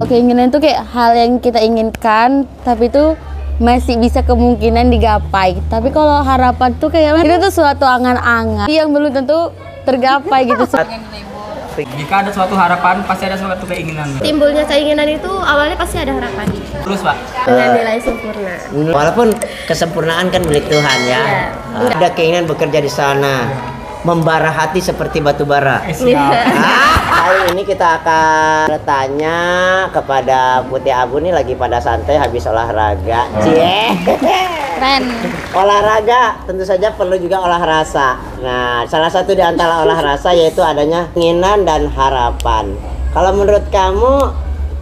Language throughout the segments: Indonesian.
Keinginan itu kayak hal yang kita inginkan, tapi itu masih bisa kemungkinan digapai. Tapi kalau harapan tuh kayak itu tuh suatu angan-angan yang belum tentu tergapai gitu. Jika ada suatu harapan, pasti ada suatu keinginan. Timbulnya keinginan itu awalnya pasti ada harapan. Terus Pak? Dengan nilai sempurna. Walaupun kesempurnaan kan milik Tuhan ya. Ada keinginan bekerja di sana, membara hati seperti batu bara. Kali ini kita akan bertanya kepada Putih Abu nih, lagi pada santai habis olahraga. Keren. Olahraga tentu saja perlu juga olah rasa. Nah, salah satu di antara olah rasa yaitu adanya keinginan dan harapan. Kalau menurut kamu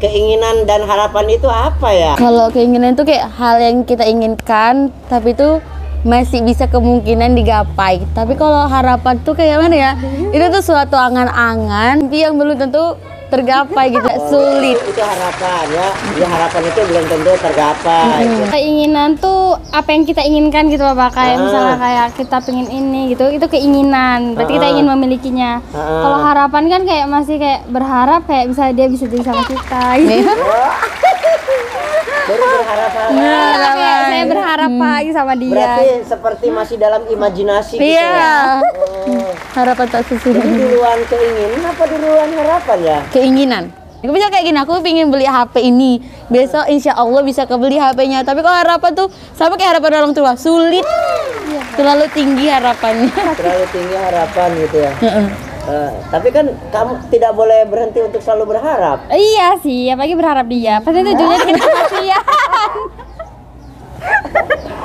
keinginan dan harapan itu apa ya? Kalau keinginan itu kayak hal yang kita inginkan, tapi itu masih bisa kemungkinan digapai. Tapi kalau harapan tuh kayak mana ya? Itu tuh suatu angan-angan yang belum tentu tergapai gitu. Sulit. Itu harapan ya. Ya harapan itu belum tentu tergapai. Keinginan tuh apa yang kita inginkan gitu loh Pak. Kayak misalnya kayak kita pengen ini gitu, itu keinginan. Berarti kita ingin memilikinya. Kalau harapan kan kayak masih kayak berharap kayak bisa dia bisa jadi sama kita gitu. Baru berharap. Kayak saya berharap Pak sama dia. Berarti seperti masih dalam imajinasi gitu ya. Harapan tak sesuai. Jadi duluan keinginan apa duluan harapan ya? Keinginan. Bisa kayak gini, aku pengen beli HP ini, besok insya Allah bisa kebeli HP-nya. Tapi kalau harapan tuh sama kayak harapan orang tua, sulit, terlalu tinggi harapannya. Terlalu tinggi harapan gitu ya. Tapi kan kamu tidak boleh berhenti untuk selalu berharap. Iya sih, apalagi berharap dia. Pasti tujuannya dikasih kepastian.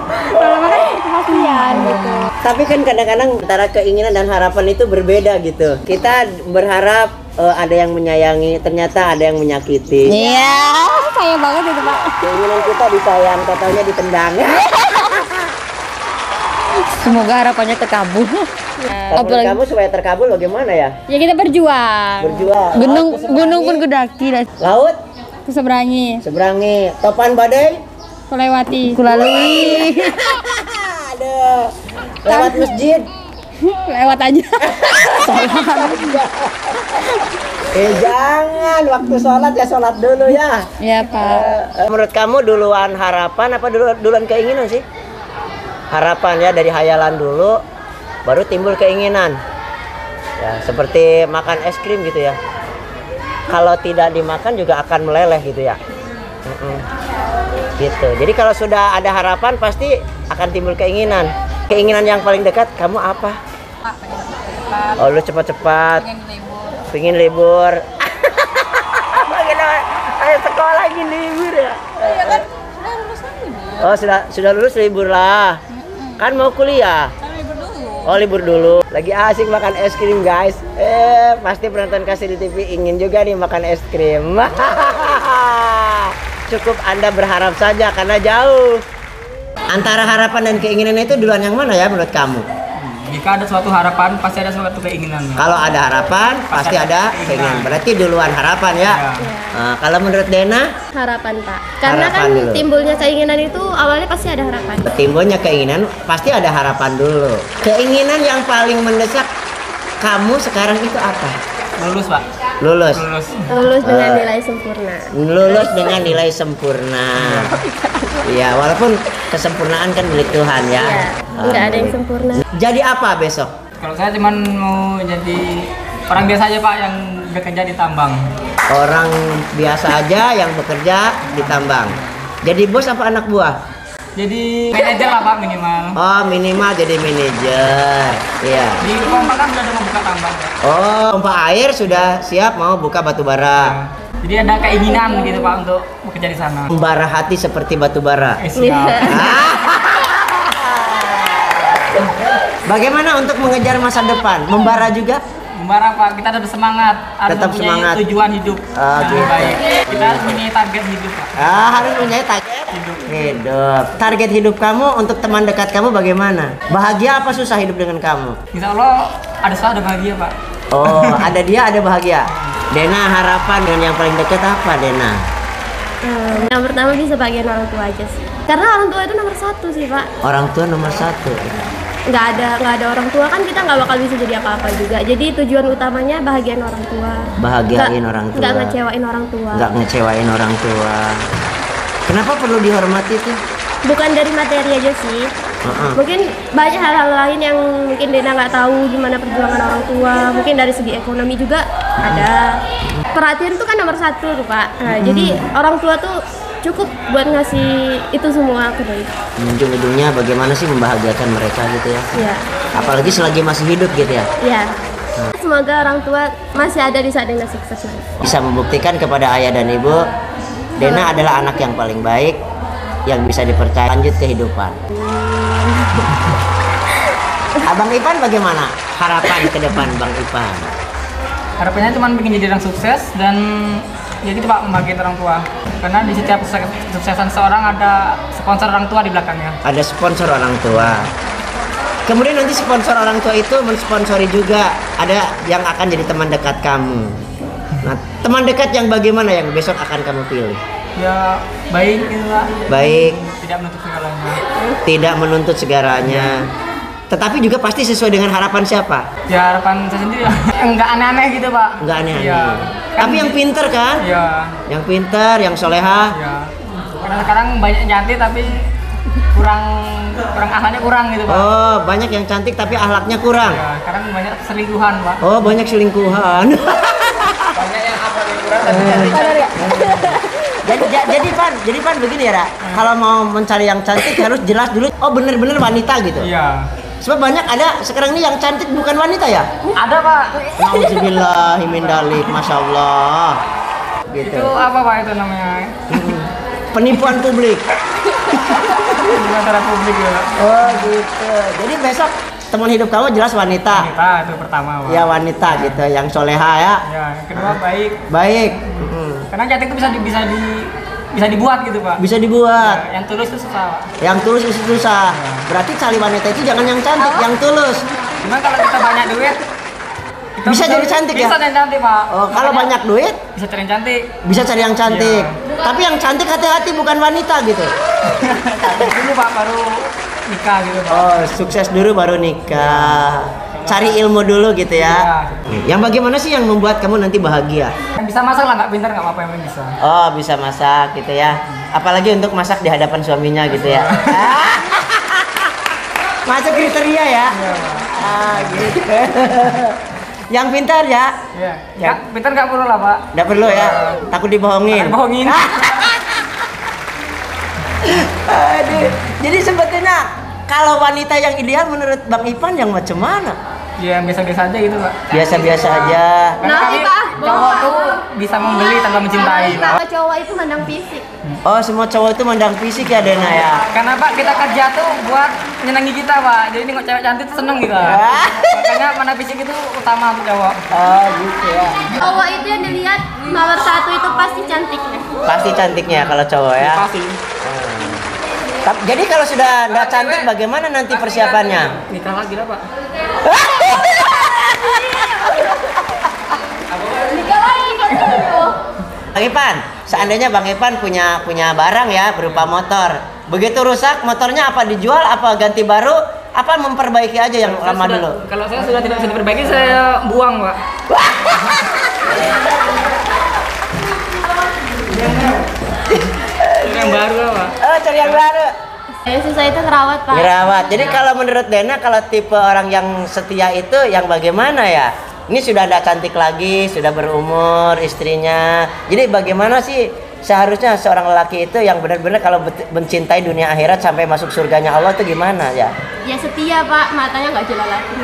Kalau makanya kepastian gitu. Tapi kan kadang-kadang antara keinginan dan harapan itu berbeda gitu. Kita berharap ada yang menyayangi, ternyata ada yang menyakiti. Iya. Sayang banget itu Pak. Keinginan kita disayang, katanya ditendang. Semoga harapannya terkabul. Kalau kamu supaya terkabul bagaimana ya? Ya kita berjuang. Berjuang. Gunung pun kudaki. Laut Kuseberangi. seberangi, topan badai Kulewati. Kulalui. aduh, lewat masjid. Lewat aja. Jangan, waktu sholat ya sholat dulu ya. Ya Pak. Menurut kamu duluan harapan apa duluan keinginan sih? Harapan ya, dari hayalan dulu, baru timbul keinginan. Ya, seperti makan es krim gitu ya. Kalau tidak dimakan juga akan meleleh gitu ya. Gitu. Jadi kalau sudah ada harapan pasti akan timbul keinginan. Keinginan yang paling dekat kamu apa? Oh, lu cepat-cepat. Pengen libur. Ayo sekolah lagi libur ya. Oh, sudah lulus libur lah. Kan mau kuliah. Oh, libur dulu. Lagi asik makan es krim, guys. Pasti penonton Kasih di TV ingin juga nih makan es krim. Cukup Anda berharap saja karena jauh. Antara harapan dan keinginan itu duluan yang mana ya menurut kamu? Jika ada suatu harapan, pasti ada suatu keinginan. Kalau ada harapan, pasti ada keinginan. Berarti duluan harapan ya. Kalau menurut Dena? Harapan Pak. Karena Harapan kan dulu. timbulnya keinginan itu awalnya pasti ada harapan. Timbulnya keinginan, pasti ada harapan dulu. Keinginan yang paling mendesak kamu sekarang itu apa? Lulus Pak. Lulus. Lulus dengan nilai sempurna. Lulus dengan nilai sempurna. Ya, walaupun kesempurnaan kan milik Tuhan ya. Enggak ada yang sempurna. Jadi apa besok? Kalau saya cuman mau jadi orang biasa aja Pak yang bekerja di tambang. Orang biasa aja yang bekerja di tambang. Jadi bos apa anak buah? Jadi manajer lah Pak minimal. Oh, minimal jadi manajer. Iya. Di Pompa kan udah mau buka tambang. Oh, pompa air sudah siap mau buka batu bara. Jadi ada keinginan gitu Pak untuk bekerja di sana. Membara hati seperti batu bara. Siap. Bagaimana untuk mengejar masa depan? Membara juga? Membara Pak, kita tetap semangat. Harus Tetap mempunyai semangat. tujuan hidup yang gitu. baik. Kita harus punya target hidup Pak. Harus punya target hidup. Target hidup kamu untuk teman dekat kamu bagaimana? Bahagia apa susah hidup dengan kamu? Insya Allah ada susah ada bahagia Pak. Oh, ada dia ada bahagia. Dena, harapan dengan yang paling dekat apa Dena? Yang pertama bisa bagian orang tua aja sih. Karena orang tua itu nomor satu sih Pak. Orang tua nomor satu. nggak ada orang tua kan kita nggak bakal bisa jadi apa-apa juga. Jadi tujuan utamanya bahagiain orang tua. Bahagiain orang tua. Nggak ngecewain orang tua. Nggak ngecewain orang tua. Kenapa perlu dihormati tuh? Bukan dari materi aja sih. Mungkin banyak hal-hal lain yang mungkin Dena nggak tahu gimana perjuangan orang tua. Mungkin dari segi ekonomi juga ada. Perhatian tuh kan nomor satu tuh Pak. Nah, jadi orang tua tuh cukup buat ngasih itu semua ke Dena. Ujung-ujungnya bagaimana sih membahagiakan mereka gitu ya? Iya. Apalagi selagi masih hidup gitu ya. Iya. Semoga orang tua masih ada di saat Dena sukses nanti. Bisa membuktikan kepada ayah dan ibu, Dena adalah anak yang paling baik yang bisa dipercaya lanjut kehidupan. Abang Ipan bagaimana harapan ke depan Bang Ipan? Harapannya cuma bikin jadi orang sukses dan ya gitu Pak, membahagiakan orang tua. Karena di setiap kesuksesan seorang ada sponsor orang tua di belakangnya. Ada sponsor orang tua. Kemudian nanti sponsor orang tua itu mensponsori juga ada yang akan jadi teman dekat kamu. Nah, teman dekat yang bagaimana yang besok akan kamu pilih? Ya baik gitu Pak. Baik, Tidak menutup segalanya. tidak menuntut segaranya. Tetapi juga pasti sesuai dengan harapan siapa? Ya harapan saya sendiri ya. Enggak aneh-aneh gitu Pak. Enggak aneh-aneh. Iya. Tapi yang pinter kan? Iya. Yang pinter, yang soleha. Ya. Karena sekarang banyak cantik tapi kurang akhlaknya kurang gitu Pak. Oh, banyak yang cantik tapi akhlaknya kurang. Ya, sekarang banyak selingkuhan Pak. Oh, banyak selingkuhan. Banyak yang akhlaknya kurang tapi cantik. jadi Pan begini ya, Ra. Kalau mau mencari yang cantik harus jelas dulu. Oh, bener-bener wanita gitu. Iya. Sebab banyak ada sekarang ini yang cantik bukan wanita ya. Ada Pak. Nauzubillahi min dzalik, masya Allah. Gitu. Itu apa Pak itu namanya? Penipuan publik. Bukan secara publik ya Pak. Oh gitu. Jadi besok teman hidup kamu jelas wanita. Wanita itu pertama Pak. Ya wanita gitu, yang soleha ya. Ya, yang kedua baik. Baik. Karena cantik itu bisa dibuat gitu Pak. Bisa dibuat. Ya, yang tulus itu susah Pak. Yang tulus itu susah. Berarti cari wanita itu jangan yang cantik, yang tulus. Cuma kalau kita banyak duit kita Bisa jadi cantik ya? Bisa jadi cantik Pak. Oh, kalau Makanya banyak duit bisa cari yang cantik. bisa cari yang cantik. Iya. Tapi yang cantik hati-hati bukan wanita gitu. Dulu Pak baru nikah gitu Pak. Oh, sukses dulu baru nikah. Cari ilmu dulu gitu ya. Yang bagaimana sih yang membuat kamu nanti bahagia? Yang bisa masak lah, nggak pintar nggak apa-apa, yang penting bisa. Oh, bisa masak gitu ya. Apalagi untuk masak di hadapan suaminya gitu ya. Masuk kriteria ya. Ah, gitu. Yang pintar ya. Iya. Ya, pintar nggak perlu lah Pak. Nggak perlu ya. Takut dibohongin. Takut bohongin. Aduh. Jadi sebetulnya kalau wanita yang ideal menurut Bang Ipan yang macam mana? Ya biasa-biasa aja gitu Pak. Biasa-biasa aja. Karena Nanti, kami Pak. cowok tuh bisa membeli tanpa mencintai Pak. Kalau cowok itu mandang fisik. Oh, semua cowok itu mandang fisik ya, Dena ya. Karena Pak kita kerja tuh buat menyenangi kita Pak. Jadi nengok cewek cantik tuh seneng gitu. Makanya mana fisik itu utama untuk cowok. Oh, gitu ya. Cowok itu yang dilihat nomor satu itu pasti cantiknya. Pasti cantiknya kalau cowok ya. Pasti. Jadi kalau sudah nggak cantik bagaimana nanti persiapannya? Nikah lagi lah Pak. Bang Ipan, seandainya Bang Ipan punya barang ya berupa motor. Begitu rusak motornya apa dijual apa ganti baru apa memperbaiki aja yang lama dulu? Kalau saya sudah tidak bisa diperbaiki saya buang Pak. Yang baru lah Pak. Oh, cari yang baru. Yang susah itu ngerawat Pak. Ngerawat. Jadi kalau menurut Dena kalau tipe orang yang setia itu yang bagaimana ya? Ini sudah tidak cantik lagi, sudah berumur istrinya. Jadi bagaimana sih seharusnya seorang lelaki itu yang benar-benar kalau mencintai dunia akhirat sampai masuk surganya Allah itu gimana ya? Ya setia Pak, matanya nggak jelalatan.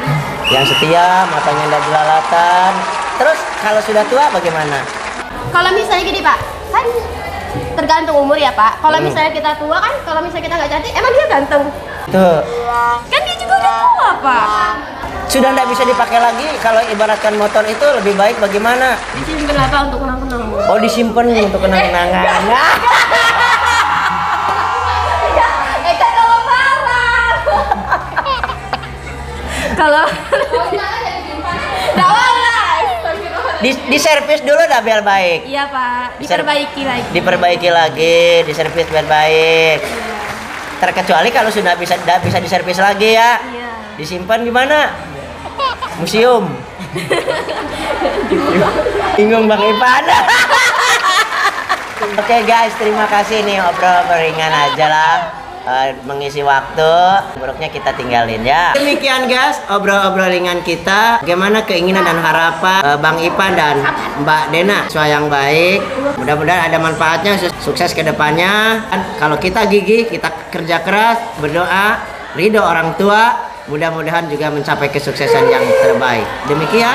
Yang setia, matanya tidak jelalatan. Terus kalau sudah tua bagaimana? Kalau misalnya gini Pak, kan tergantung umur ya Pak. Kalau misalnya kita tua kan, kalau misalnya kita nggak cantik, emang dia ganteng? Tuh. Kan dia juga udah tua Pak. Sudah tidak bisa dipakai lagi. Kalau ibaratkan motor itu lebih baik bagaimana? Disimpan apa untuk kenang-kenang? Oh, disimpan untuk kenang-kenangan. Kan kalau marah. Kalau nggak boleh. Di servis dulu dah biar baik. Iya Pak, diperbaiki lagi. Diperbaiki lagi, diservis biar baik. Terkecuali kalau sudah bisa diservis lagi ya. Iya. Disimpan di mana? Museum. Bingung Bang Ipan. Oke guys, terima kasih nih obrol ringan aja lah. Mengisi waktu, buruknya kita tinggalin ya. Demikian guys, obrol-obrol ringan kita. Bagaimana keinginan dan harapan Bang Ipan dan Mbak Dena siswa yang baik. Mudah-mudahan ada manfaatnya, sukses ke depannya. Kalau kita gigih, kita kerja keras, berdoa, ridho orang tua, mudah-mudahan juga mencapai kesuksesan yang terbaik. Demikian,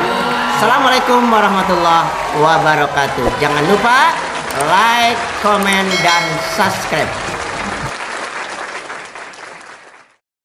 Assalamualaikum warahmatullahi wabarakatuh. Jangan lupa like, comment, dan subscribe.